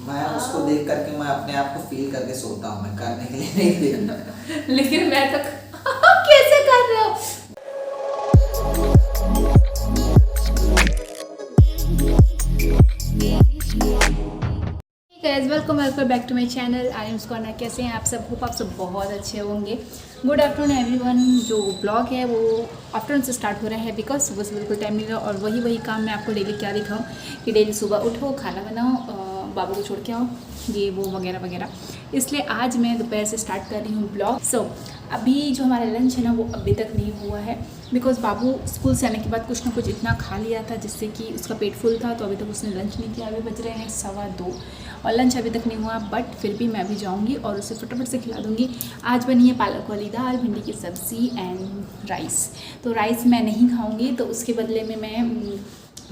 मैं उसको देख करके मैं अपने आप को फील करके सोता हूँ, मैं करने के लिए नहीं देता। लेकिन मैं तो कैसे कर रहे हो? Guys welcome back to my channel. I am Scorna. कैसे हैं आप सब? होप आप सब बहुत अच्छे होंगे। Good afternoon everyone. जो ब्लॉग है वो आफ्टरनून से स्टार्ट हो रहा है बिकॉज सुबह से बिल्कुल टाइम नहीं रहा और वही काम मैं आपको डेली क्या दिखाऊँ कि डेली सुबह उठो, खाना बनाओ, बाबू को छोड़ के आओ, ये वो वगैरह वगैरह। इसलिए आज मैं दोपहर से स्टार्ट कर रही हूँ ब्लॉग। अभी जो हमारा लंच है ना वो अभी तक नहीं हुआ है बिकॉज बाबू स्कूल से आने के बाद कुछ ना कुछ इतना खा लिया था जिससे कि उसका पेट फुल था, तो अभी तक उसने लंच नहीं किया। अभी बज रहे हैं 2:15 और लंच अभी तक नहीं हुआ, बट फिर भी मैं भी जाऊंगी और उसे फटाफट से खिला दूंगी। आज बनी है पालक वाली दाल, भिंडी की सब्ज़ी एंड राइस। तो राइस मैं नहीं खाऊंगी, तो उसके बदले में मैं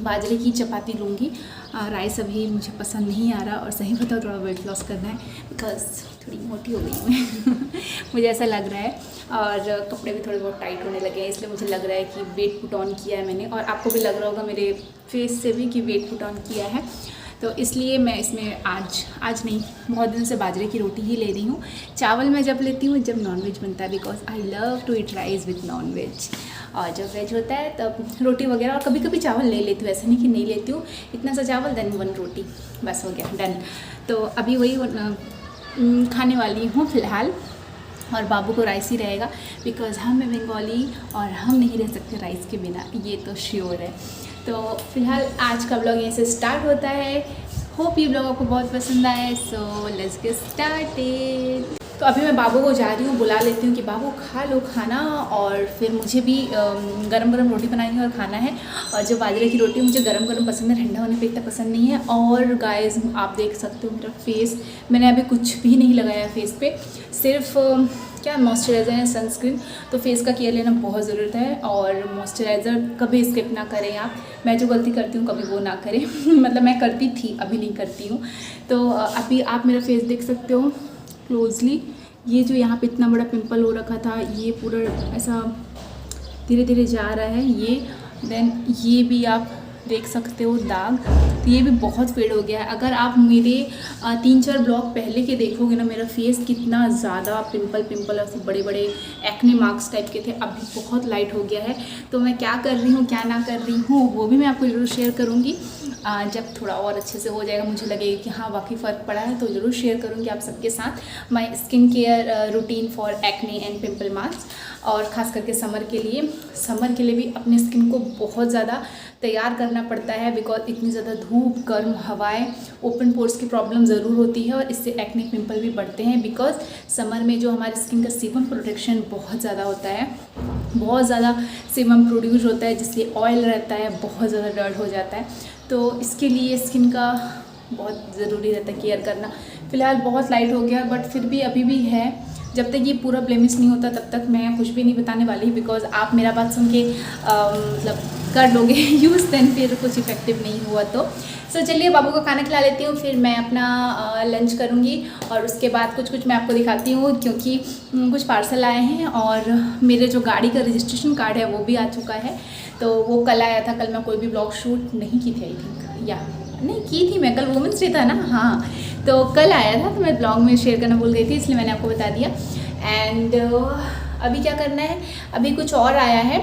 बाजरे की चपाती लूँगी। राइस अभी मुझे पसंद नहीं आ रहा और सही बताओ थोड़ा वेट लॉस करना है बिकॉज थोड़ी मोटी हो गई हूँ मैं मुझे ऐसा लग रहा है और कपड़े भी थोड़े बहुत टाइट होने लगे हैं, इसलिए मुझे लग रहा है कि वेट पुट ऑन किया है मैंने। और आपको भी लग रहा होगा मेरे फेस से भी कि वेट पुट ऑन किया है, तो इसलिए मैं इसमें आज नहीं, बहुत दिन से बाजरे की रोटी ही ले रही हूँ। चावल मैं जब लेती हूँ जब नॉनवेज बनता है because I love to eat rice with nonveg, और जब वेज होता है तब रोटी वगैरह, और कभी कभी चावल ले लेती हूँ, ऐसा नहीं कि नहीं लेती हूँ। इतना सा चावल देन 1 रोटी, बस हो गया, डन। तो अभी वही खाने वाली हूँ फ़िलहाल, और बाबू को राइस ही रहेगा बिकॉज़ हम हैं बंगाली और हम नहीं रह सकते राइस के बिना, ये तो श्योर है। तो फिलहाल आज का ब्लॉग यहीं से स्टार्ट होता है। होप ये ब्लॉग आपको बहुत पसंद आए, सो लेट्स गेट स्टार्टेड। तो अभी मैं बाबू को जा रही हूँ, बुला लेती हूँ कि बाबू खा लो खाना, और फिर मुझे भी गरम गरम रोटी बनानी और खाना है। और जो बाजरे की रोटी मुझे गरम गरम पसंद है, ठंडा होने पे इतना पसंद नहीं है। और गाइस आप देख सकते हो मेरा फेस, मैंने अभी कुछ भी नहीं लगाया फेस पे, सिर्फ क्या मॉइस्चराइज़र है, सनस्क्रीन। तो फेस का केयर लेना बहुत ज़रूरत है, और मॉइस्चराइज़र कभी स्किप ना करें आप। मैं जो गलती करती हूँ कभी वो ना करें मतलब मैं करती थी, अभी नहीं करती हूँ। तो अभी आप मेरा फेस देख सकते हो क्लोजली। ये जो यहाँ पे इतना बड़ा पिंपल हो रखा था, ये पूरा ऐसा धीरे धीरे जा रहा है ये। देन ये भी आप देख सकते हो दाग, तो ये भी बहुत फेड हो गया है। अगर आप मेरे 3-4 ब्लॉग पहले के देखोगे ना, मेरा फेस कितना ज़्यादा पिंपल ऐसे बड़े बड़े एक्ने मार्क्स टाइप के थे, अभी बहुत लाइट हो गया है। तो मैं क्या कर रही हूँ क्या ना कर रही हूँ वो भी मैं आपको ज़रूर शेयर करूँगी। जब थोड़ा और अच्छे से हो जाएगा, मुझे लगेगा कि हाँ वाकई फ़र्क पड़ा है, तो ज़रूर शेयर करूँगी आप सबके साथ my skin care routine for acne and pimple marks. और ख़ास करके समर के लिए भी अपनी स्किन को बहुत ज़्यादा तैयार करना पड़ता है बिकॉज इतनी ज़्यादा धूप, गर्म हवाएं, ओपन पोर्स की प्रॉब्लम ज़रूर होती है, और इससे एक्ने पिंपल भी बढ़ते हैं बिकॉज समर में जो हमारी स्किन का सीबम प्रोटेक्शन बहुत ज़्यादा होता है, बहुत ज़्यादा सीबम प्रोड्यूस होता है, जिससे ऑयल रहता है, बहुत ज़्यादा डर्ट हो जाता है। तो इसके लिए स्किन का बहुत ज़रूरी रहता है केयर करना। फ़िलहाल बहुत लाइट हो गया, बट फिर भी अभी भी है। जब तक ये पूरा ब्लेमिश नहीं होता तब तक मैं कुछ भी नहीं बताने वाली, बिकॉज आप मेरा बात सुन के मतलब कर लोगे यूज़, देन फिर कुछ इफेक्टिव नहीं हुआ तो। सो चलिए बाबू को खाना खिला लेती हूँ, फिर मैं अपना लंच करूँगी, और उसके बाद कुछ मैं आपको दिखाती हूँ क्योंकि कुछ पार्सल आए हैं, और मेरे जो गाड़ी का रजिस्ट्रेशन कार्ड है वो भी आ चुका है। तो वो कल आया था, कल मैं कोई भी ब्लॉग शूट नहीं की थी, आई थिंक, या नहीं की थी मैं, कल वुमेंस डे था ना, हाँ, तो कल आया था, तो मैं ब्लॉग में शेयर करना भूल गई थी, इसलिए मैंने आपको बता दिया। एंड अभी क्या करना है, अभी कुछ और आया है,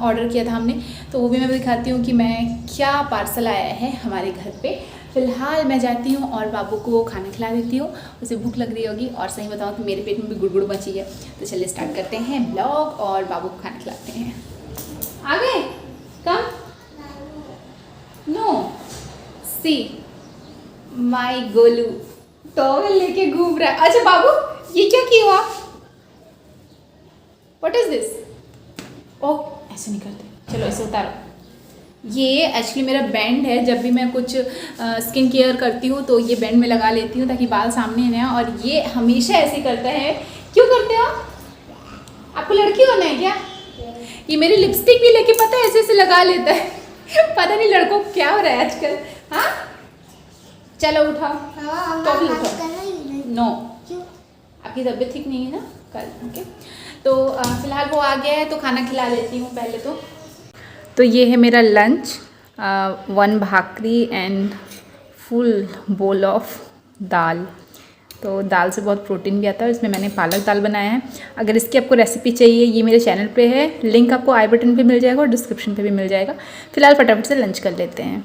ऑर्डर किया था हमने, तो वो भी मैं दिखाती हूँ कि मैं क्या पार्सल आया है हमारे घर पे। फ़िलहाल मैं जाती हूँ और बाबू को खाना खिला देती हूँ, उसे भूख लग रही होगी, और सही बताऊँ तो मेरे पेट में भी गुड़गुड़ मची है। तो चलिए स्टार्ट करते हैं ब्लॉग और बाबू को खाना खिलाते हैं। आ गए? कम नो सी माई गोलू टॉवल लेके घूम रहा है। अच्छा बाबू ये क्या किया आप? What is this? ओह ऐसे नहीं करते, चलो ऐसे उतारो। ये एक्चुअली मेरा बैंड है, जब भी मैं कुछ स्किन केयर करती हूँ तो ये बैंड में लगा लेती हूँ ताकि बाल सामने ना, और ये हमेशा ऐसे करता है। क्यों करते हो? आपको लड़की होना है क्या? ये मेरी लिपस्टिक भी लेके पता है ऐसे ऐसे लगा लेता है पता नहीं लड़कों को क्या हो रहा है आजकल। हाँ चलो उठाओ, टॉफी उठाओ। नो आपकी तबीयत ठीक नहीं है ना कल, ओके। तो फिलहाल वो आ गया है तो खाना खिला देती हूँ पहले तो ये है मेरा lunch, 1 bhakri and full bowl of dal. तो दाल से बहुत प्रोटीन भी आता है। इसमें मैंने पालक दाल बनाया है। अगर इसकी आपको रेसिपी चाहिए, ये मेरे चैनल पे है, लिंक आपको आई बटन पे मिल जाएगा और डिस्क्रिप्शन पे भी मिल जाएगा। फिलहाल फटाफट से लंच कर लेते हैं।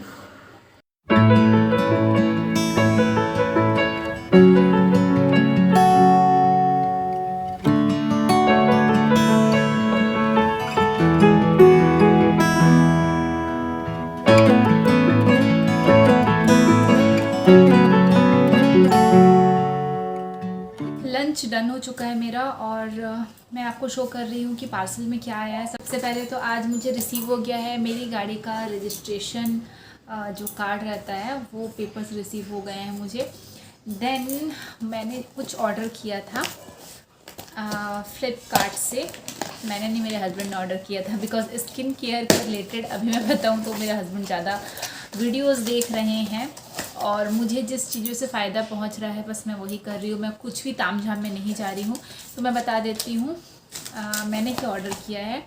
लंच डन हो चुका है मेरा और मैं आपको शो कर रही हूँ कि पार्सल में क्या आया है। सबसे पहले तो आज मुझे रिसीव हो गया है मेरी गाड़ी का रजिस्ट्रेशन जो कार्ड रहता है, वो पेपर्स रिसीव हो गए हैं मुझे। देन मैंने कुछ ऑर्डर किया था फ्लिपकार्ट से। मैंने नहीं, मेरे हस्बैंड ने ऑर्डर किया था, बिकॉज स्किन केयर के रिलेटेड अभी मैं बताऊँ तो मेरे हस्बैंड ज़्यादा वीडियोस देख रहे हैं और मुझे जिस चीज़ों से फ़ायदा पहुंच रहा है बस मैं वही कर रही हूँ। मैं कुछ भी तामझाम में नहीं जा रही हूँ। तो मैं बता देती हूँ मैंने क्या ऑर्डर किया है।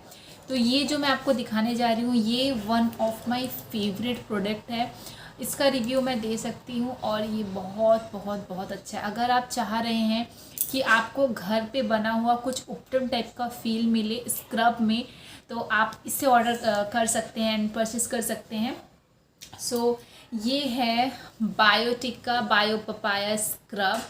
तो ये जो मैं आपको दिखाने जा रही हूँ, ये one of my favourite product है। इसका रिव्यू मैं दे सकती हूँ और ये बहुत बहुत बहुत अच्छा है। अगर आप चाह रहे हैं कि आपको घर पे बना हुआ कुछ उपटन टाइप का फील मिले स्क्रब में, तो आप इससे ऑर्डर कर सकते हैं एंड परचेस कर सकते हैं। सो ये है बायोटिका बायो पपाया स्क्रब।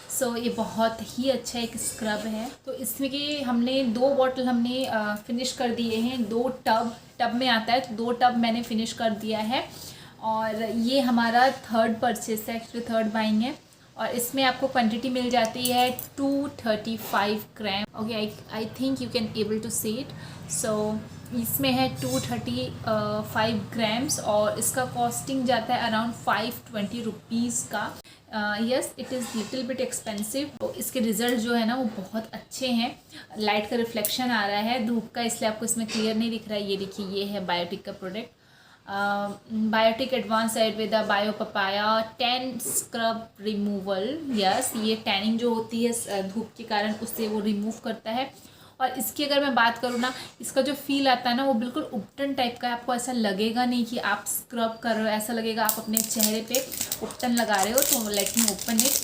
सो ये बहुत ही अच्छा एक स्क्रब है। तो इसमें कि हमने 2 बॉटल हमने फिनिश कर दिए हैं। 2 टब में आता है, तो 2 टब मैंने फिनिश कर दिया है और ये हमारा 3rd परचेस है, एक्चुअली 3rd बाइंग है। और इसमें आपको क्वांटिटी मिल जाती है 235 gram. Okay, I think you can able to see it. So इसमें है 235 ग्राम्स और इसका कॉस्टिंग जाता है अराउंड 520 रुपीज़ का। Yes, it is little bit expensive. तो इसके रिज़ल्ट जो है ना वो बहुत अच्छे हैं। लाइट का रिफ्लेक्शन आ रहा है धूप का, इसलिए आपको इसमें क्लियर नहीं दिख रहा है। ये देखिए, ये है बायोटिक का product, Biotique advance Ayurveda bio papaya tan scrub removal. Yes, ये टैनिंग जो होती है धूप के कारण उससे वो रिमूव करता है। और इसकी अगर मैं बात करूँ ना, इसका जो फील आता है ना वो बिल्कुल उपटन टाइप का है। आपको ऐसा लगेगा नहीं कि आप स्क्रब कर रहे हो, ऐसा लगेगा आप अपने चेहरे पे उपटन लगा रहे हो। तो let me open it,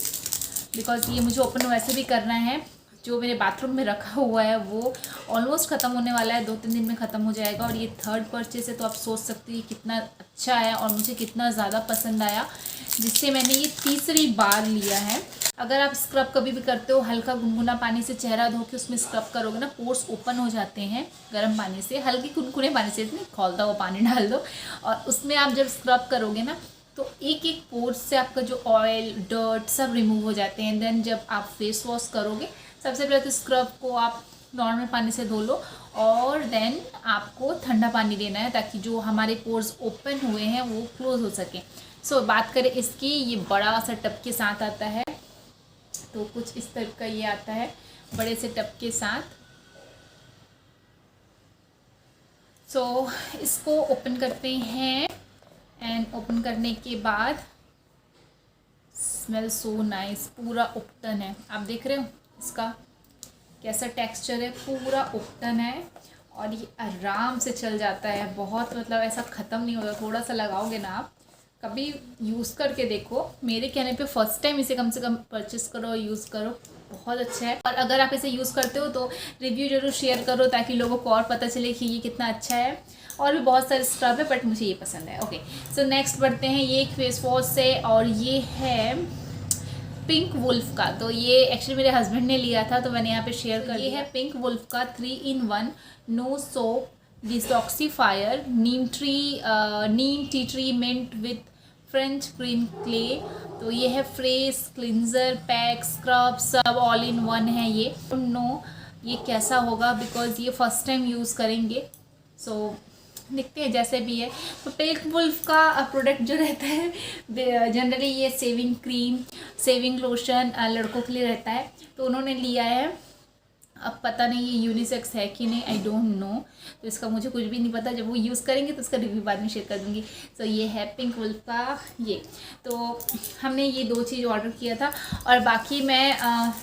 because ये मुझे ओपन वैसे भी करना है। जो मेरे बाथरूम में रखा हुआ है वो ऑलमोस्ट ख़त्म होने वाला है, 2-3 दिन में ख़त्म हो जाएगा। और ये 3rd परचेस है, तो आप सोच सकते हैं कितना अच्छा है और मुझे कितना ज़्यादा पसंद आया, जिससे मैंने ये 3री बार लिया है। अगर आप स्क्रब कभी भी करते हो, हल्का गुनगुना पानी से चेहरा धो के उसमें स्क्रब करोगे ना, पोर्स ओपन हो जाते हैं गर्म पानी से, हल्के गुनगुने पानी से, नहीं खौलता हुआ पानी डाल दो और उसमें आप जब स्क्रब करोगे ना तो एक एक पोर्स से आपका जो ऑयल डर्ट सब रिमूव हो जाते हैं। देन जब आप फेस वॉश करोगे, सबसे पहले तो स्क्रब को आप नॉर्मल पानी से धो लो और देन आपको ठंडा पानी देना है ताकि जो हमारे पोर्स ओपन हुए हैं वो क्लोज हो सके। सो बात करें इसकी, ये बड़ा सा टब के साथ आता है, तो कुछ इस टाइप का ये आता है बड़े से टब के साथ। सो इसको ओपन करते हैं एंड ओपन करने के बाद स्मेल सो नाइस, पूरा उपटन है। आप देख रहे हो इसका कैसा टेक्सचर है, पूरा उपटन है और ये आराम से चल जाता है। बहुत मतलब ऐसा ख़त्म नहीं होता। थोड़ा सा लगाओगे ना, आप कभी यूज़ करके देखो। मेरे कहने पे फर्स्ट टाइम इसे कम से कम परचेस करो, यूज़ करो, बहुत अच्छा है। और अगर आप इसे यूज़ करते हो तो रिव्यू जरूर शेयर करो ताकि लोगों को और पता चले कि ये कितना अच्छा है। और भी बहुत सारे स्क्रब है बट मुझे ये पसंद है। ओके, सो नेक्स्ट बढ़ते हैं। ये एक फेस वॉश है और ये है पिंक वुल्फ का। तो ये एक्चुअली मेरे हस्बैंड ने लिया था तो मैंने यहाँ पे शेयर कर दिया। ये है पिंक वुल्फ का 3-in-1 no soap detoxifier neem tea tree mint with French green clay. तो ये है फ्रेश क्लिनजर पैक स्क्रब सब ऑल इन वन है। ये नो ये कैसा होगा बिकॉज ये फर्स्ट टाइम यूज़ करेंगे। सो दिखते हैं जैसे भी है। तो पिंक वुल्फ का प्रोडक्ट जो रहता है जनरली ये सेविंग क्रीम सेविंग लोशन लड़कों के लिए रहता है, तो उन्होंने लिया है। अब पता नहीं ये यूनिसेक्स है कि नहीं, आई डोंट नो, तो इसका मुझे कुछ भी नहीं पता। जब वो यूज़ करेंगे तो उसका रिव्यू बाद में शेयर कर दूँगी। तो ये है पिंक वुल्फ का ये। तो हमने ये 2 चीज़ ऑर्डर किया था और बाकी मैं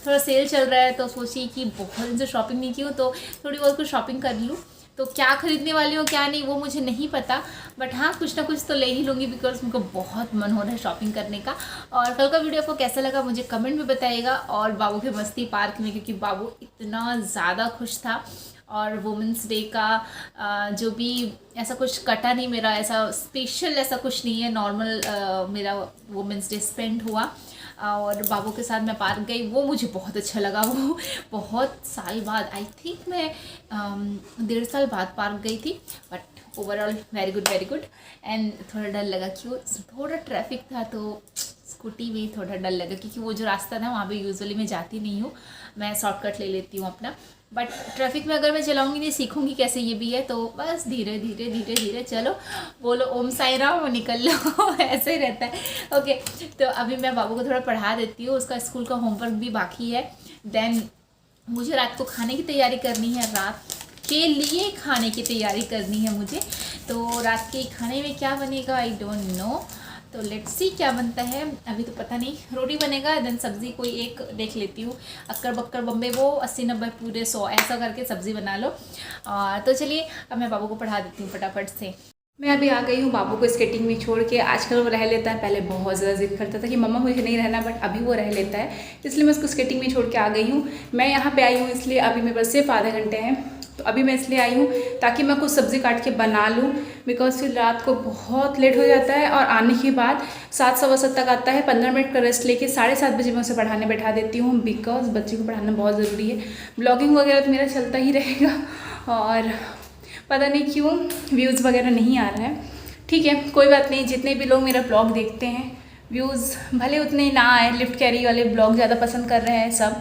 थोड़ा सेल चल रहा है तो सोची कि बहुत दिन से शॉपिंग नहीं की हूँ तो थोड़ी बहुत कुछ शॉपिंग कर लूँ। तो क्या खरीदने वाली हूँ क्या नहीं वो मुझे नहीं पता, बट हाँ कुछ ना कुछ तो ले ही लूँगी बिकॉज मुझको बहुत मन हो रहा है शॉपिंग करने का। और कल का वीडियो आपको कैसा लगा मुझे कमेंट में बताइएगा। और बाबू के मस्ती पार्क में, क्योंकि बाबू इतना ज़्यादा खुश था, और वुमेंस डे का जो भी ऐसा कुछ कटा नहीं मेरा, ऐसा स्पेशल ऐसा कुछ नहीं है, नॉर्मल मेरा वुमेंस डे स्पेंड हुआ। और बाबू के साथ मैं पार्क गई, वो मुझे बहुत अच्छा लगा। वो बहुत साल बाद, आई थिंक मैं 1.5 साल बाद पार्क गई थी, but overall very good very good. And थोड़ा डर लगा क्यों, थोड़ा ट्रैफिक था तो स्कूटी में थोड़ा डर लगा, क्योंकि वो जो रास्ता था वहाँ पे यूजुअली मैं जाती नहीं हूँ, मैं शॉर्टकट ले लेती हूँ अपना। बट ट्रैफिक में अगर मैं चलाऊंगी नहीं, सीखूंगी कैसे ये भी है, तो बस धीरे धीरे धीरे धीरे चलो, बोलो ओम साई राम, निकल लो ऐसे ही रहता है। ओके, तो अभी मैं बाबू को थोड़ा पढ़ा देती हूँ, उसका स्कूल का होमवर्क भी बाकी है। देन मुझे रात को खाने की तैयारी करनी है, रात के लिए खाने की तैयारी करनी है मुझे। तो रात के खाने में क्या बनेगा आई डोंट नो, तो लेट्स सी क्या बनता है, अभी तो पता नहीं। रोटी बनेगा, देन सब्ज़ी कोई एक देख लेती हूँ, अक्कर बक्कर बम्बे वो 80-90 पूरे 100 ऐसा करके सब्ज़ी बना लो। तो चलिए अब मैं बाबू को पढ़ा देती हूँ फटाफट से। मैं अभी आ गई हूँ बाबू को स्केटिंग में छोड़ के। आजकल वो रह लेता है, पहले बहुत ज़्यादा जिद करता था कि मम्मा मुझे नहीं रहना, बट अभी वो रह लेता है, इसलिए मैं उसको स्केटिंग में छोड़ के आ गई हूँ। मैं यहाँ पे आई हूँ इसलिए, अभी मेरे पास सिर्फ आधे घंटे हैं, तो अभी मैं इसलिए आई हूँ ताकि मैं कुछ सब्ज़ी काट के बना लूँ, बिकॉज फिर रात को बहुत लेट हो जाता है। और आने के बाद 7 सवा 7 तक आता है, 15 मिनट का रेस्ट लेके 7:30 बजे मैं उसे पढ़ाने बैठा देती हूँ, बिकॉज बच्चे को पढ़ाना बहुत ज़रूरी है। ब्लॉगिंग वगैरह तो मेरा चलता ही रहेगा, और पता नहीं क्यों व्यूज़ वगैरह नहीं आ रहा है। ठीक है, कोई बात नहीं, जितने भी लोग मेरा ब्लॉग देखते हैं, व्यूज़ भले उतने ना आए, लिफ्ट कैरी वाले ब्लॉग ज़्यादा पसंद कर रहे हैं सब,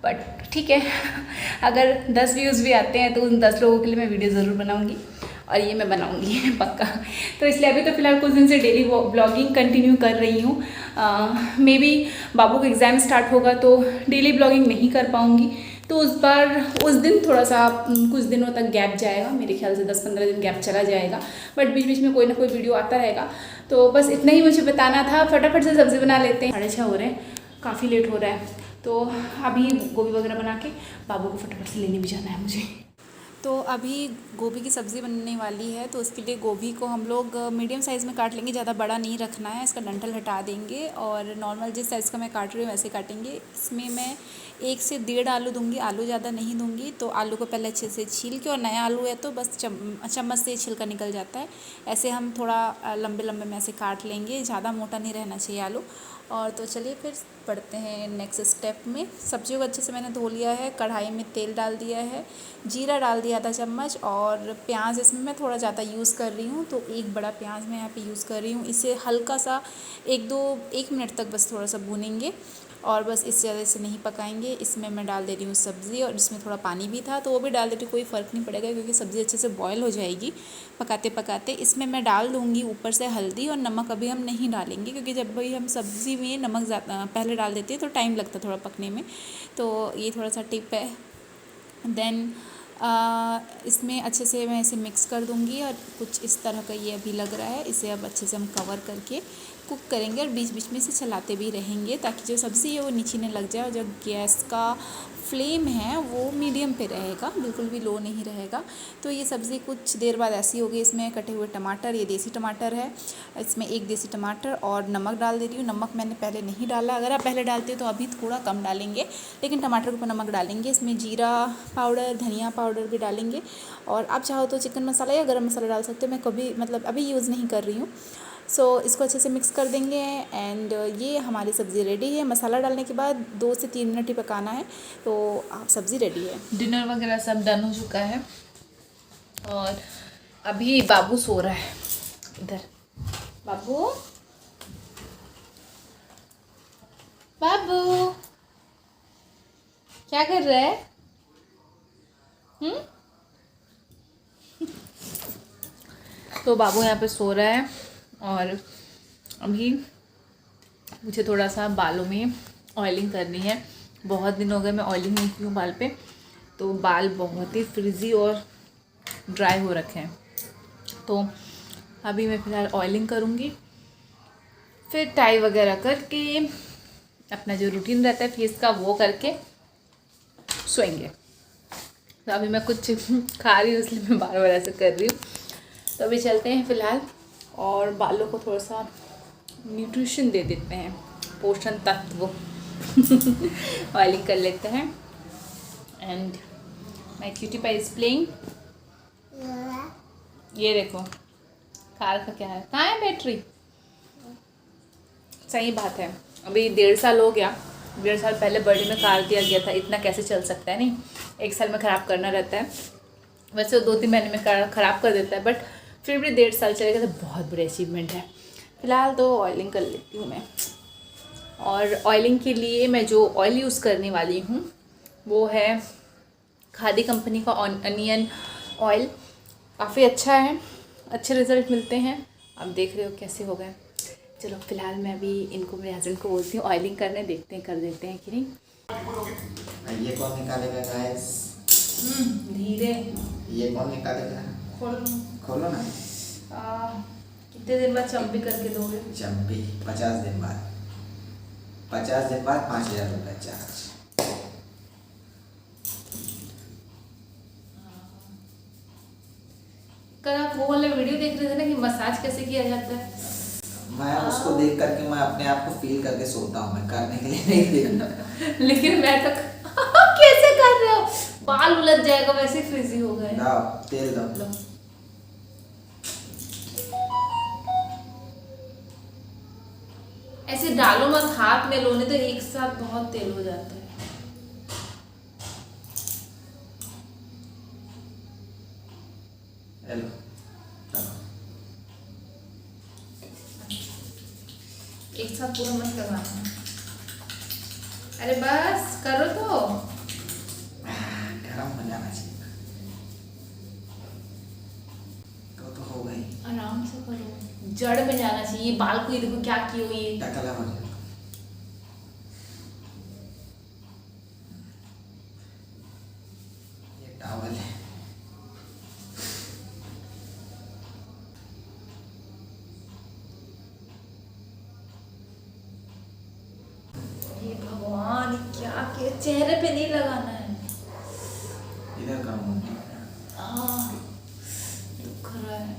बट ठीक है अगर 10 व्यूज़ भी आते हैं तो उन 10 लोगों के लिए मैं वीडियो ज़रूर बनाऊंगी, और ये मैं बनाऊंगी पक्का। तो इसलिए अभी तो फ़िलहाल कुछ दिन से डेली ब्लॉगिंग कंटिन्यू कर रही हूँ। मे बी बाबू का एग्ज़ाम स्टार्ट होगा तो डेली ब्लॉगिंग नहीं कर पाऊँगी, तो उस दिन थोड़ा सा कुछ दिनों तक गैप जाएगा, मेरे ख्याल से 10-15 दिन गैप चला जाएगा, बट बीच बीच में कोई ना कोई वीडियो आता रहेगा। तो बस इतना ही मुझे बताना था। फटाफट से सब्ज़ी बना लेते हैं, 6:30 हो रहे हैं, काफ़ी लेट हो रहा है। तो अभी गोभी वगैरह बना के बाबू को फटाफट से लेने भी जाना है मुझे। तो अभी गोभी की सब्ज़ी बनने वाली है, तो उसके लिए गोभी को हम लोग मीडियम साइज़ में काट लेंगे, ज़्यादा बड़ा नहीं रखना है, इसका डंठल हटा देंगे, और नॉर्मल जिस साइज़ का मैं काट रही हूँ वैसे काटेंगे। इसमें मैं 1 से 1.5 आलू दूंगी, आलू ज़्यादा नहीं दूंगी। तो आलू को पहले अच्छे से छील के, और नया आलू है तो बस चम्मच से छिलका निकल जाता है, ऐसे हम थोड़ा लंबे लंबे में ऐसे काट लेंगे, ज़्यादा मोटा नहीं रहना चाहिए आलू। और तो चलिए फिर बढ़ते हैं नेक्स्ट स्टेप में। सब्जियों को अच्छे से मैंने धो लिया है, कढ़ाई में तेल डाल दिया है, जीरा डाल दिया आधा चम्मच, और प्याज इसमें मैं थोड़ा ज़्यादा यूज़ कर रही हूँ, तो 1 बड़ा प्याज मैं यहाँ पे यूज़ कर रही हूँ। इसे हल्का सा 1 मिनट तक बस थोड़ा सा भूनेंगे, और बस इससे ज़्यादा इसे नहीं पकाएंगे। इसमें मैं डाल दे रही हूँ सब्ज़ी, और इसमें थोड़ा पानी भी था तो वो भी डाल दे रही हूँ, कोई फ़र्क नहीं पड़ेगा क्योंकि सब्ज़ी अच्छे से बॉयल हो जाएगी पकाते पकाते। इसमें मैं डाल दूँगी ऊपर से हल्दी, और नमक अभी हम नहीं डालेंगे, क्योंकि जब भी हम सब्ज़ी में नमक ज़्यादा पहले डाल देते हैं तो टाइम लगता है थोड़ा पकने में, तो ये थोड़ा सा टिप है। देन इसमें अच्छे से मैं इसे मिक्स कर दूंगी, और कुछ इस तरह का ये अभी लग रहा है। इसे अब अच्छे से हम कवर करके कुक करेंगे, और बीच बीच में इसे चलाते भी रहेंगे ताकि जो सब्ज़ी है वो नीचे न लग जाए, और जो गैस का फ्लेम है वो मीडियम पे रहेगा, बिल्कुल भी लो नहीं रहेगा। तो ये सब्ज़ी कुछ देर बाद ऐसी हो गई। इसमें कटे हुए टमाटर, ये देसी टमाटर है, इसमें 1 देसी टमाटर, और नमक डाल दे रही हूँ। नमक मैंने पहले नहीं डाला, अगर आप पहले डालते हो तो अभी थोड़ा कम डालेंगे, लेकिन टमाटर के ऊपर नमक डालेंगे। इसमें जीरा पाउडर, धनिया पाउडर भी डालेंगे, और आप चाहो तो चिकन मसाला या गरम मसाला डाल सकते हो, मैं कभी अभी यूज़ नहीं कर रही हूँ। सो इसको अच्छे से मिक्स कर देंगे, एंड ये हमारी सब्ज़ी रेडी है। मसाला डालने के बाद 2 से 3 मिनट ही पकाना है, तो आप सब्ज़ी रेडी है। डिनर वगैरह सब डन हो चुका है, और अभी बाबू सो रहा है। इधर बाबू, बाबू क्या कर रहा है? तो बाबू यहाँ पे सो रहा है, और अभी मुझे थोड़ा सा बालों में ऑयलिंग करनी है। बहुत दिन हो गए मैं ऑयलिंग नहीं की हूँ बाल पे, तो बाल बहुत ही फ्रिजी और ड्राई हो रखे हैं। तो अभी मैं फ़िलहाल ऑयलिंग करूँगी, फिर टाई वगैरह करके अपना जो रूटीन रहता है फेस का वो करके सोएंगे। तो अभी मैं कुछ खा रही हूँ इसलिए मैं बार बार ऐसे कर रही हूँ। तो अभी चलते हैं फ़िलहाल और बालों को थोड़ा सा न्यूट्रिशन दे देते हैं, पोषण तत्व ऑयलिंग कर लेते हैं। And my cutie pie is playing. ये देखो कार का क्या है, कहाँ है बैटरी। सही बात है, अभी 1.5 साल हो गया, 1.5 साल पहले बर्थडे में कार दिया गया था, इतना कैसे चल सकता है। नहीं 1 साल में ख़राब करना रहता है, वैसे 2-3 महीने में ख़राब कर देता है, बट फिर भी 1.5 साल चलेगा तो बहुत बड़ी अचीवमेंट है। फ़िलहाल तो ऑयलिंग कर लेती हूँ मैं। और ऑयलिंग के लिए मैं जो ऑयल यूज़ करने वाली हूँ वो है खादी कंपनी का अनियन ऑयल। काफ़ी अच्छा है, अच्छे रिज़ल्ट मिलते हैं। आप देख रहे हो कैसे हो गए। चलो फ़िलहाल मैं अभी इनको, मेरे हस्बैंड को बोलती हूँ ऑयलिंग करने, देखते हैं कर देते हैं कि नहीं। ये कौन निकालेगा गाइस? धीरे। ये कौन निकालेगा? खोलो ना। कितने दिन बाद चंपी करके दोगे? चंपी 50 दिन बाद, 50 दिन बाद 5,000 रुपये चार्ज। कल आप वो वाला वीडियो देख रहे थे ना कि मसाज कैसे किया जाता है। मैं उसको देख करके मैं अपने आप को फील करके सोता हूँ, मैं करने के लिए नहीं देखता। लेकिन मैं तो कैसे कर रहे हो, बाल उलझ जाएगा, वैसे फ्रीजी हो गए। लाओ तेल दो। ऐसे डालो मत, हाथ में लो, नहीं तो एक साथ बहुत तेल हो जाता है। हेलो, एक साथ पूरा मत करवाना। अरे बस करो तो। गरम हो जाना चाहिए। तो हो गई। आराम से करो, जड़ में जाना चाहिए। बाल को ये देखो क्या की हुई है। टकला हो जाए। ये टॉवल है। ये भगवान क्या किया, चेहरे पे नहीं लगाना है। इधर करूँ। दुख रहा है।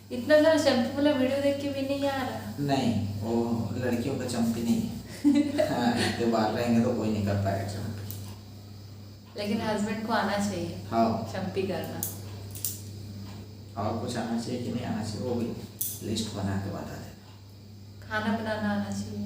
इतना सारा शैम्पू वाला वीडियो देख के भी नहीं आ रहा। नहीं, वो लड़कियों का चंपी नहीं है। हाँ, इतने बाल रहेंगे तो कोई नहीं कर पाएगा चंपी। लेकिन हस्बैंड को आना चाहिए हाँ, चंपी करना। और कुछ आना चाहिए कि नहीं आना चाहिए वो भी लिस्ट बना के बता देना। खाना बनाना आना चाहिए।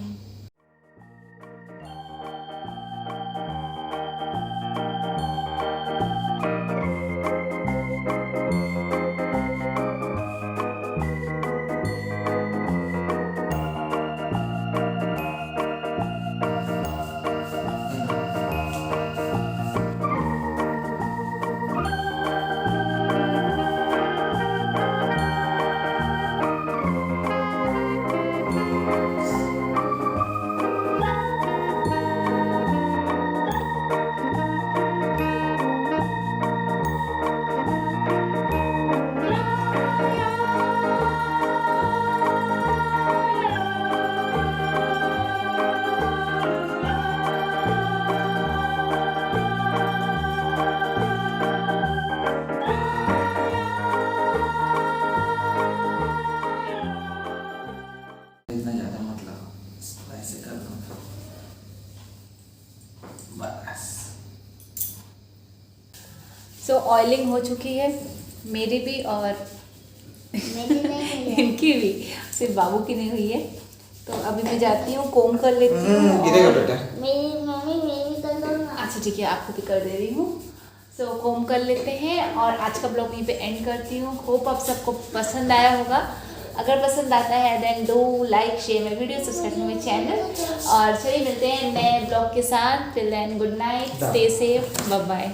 इतना ज़्यादा मत लगाओ, ऐसे कर दो बस। सो ऑयलिंग हो चुकी है मेरी भी और इनकी भी, सिर्फ बाबू की नहीं हुई है। तो अभी मैं जाती हूँ, कोम कर लेती हूँ। गिरेगा बेटा। मेरी मम्मी मेरी कर दो ना। अच्छा ठीक है, आपको भी कर दे रही हूँ। सो कोम कर लेते हैं और आज का ब्लॉग यहीं पे एंड करती हूँ। होप आप सबको पसंद आया होगा। अगर पसंद आता है then do like share my video, subscribe my channel. और चलिए मिलते हैं नए ब्लॉग के साथ। Till then good night, stay safe, bye bye.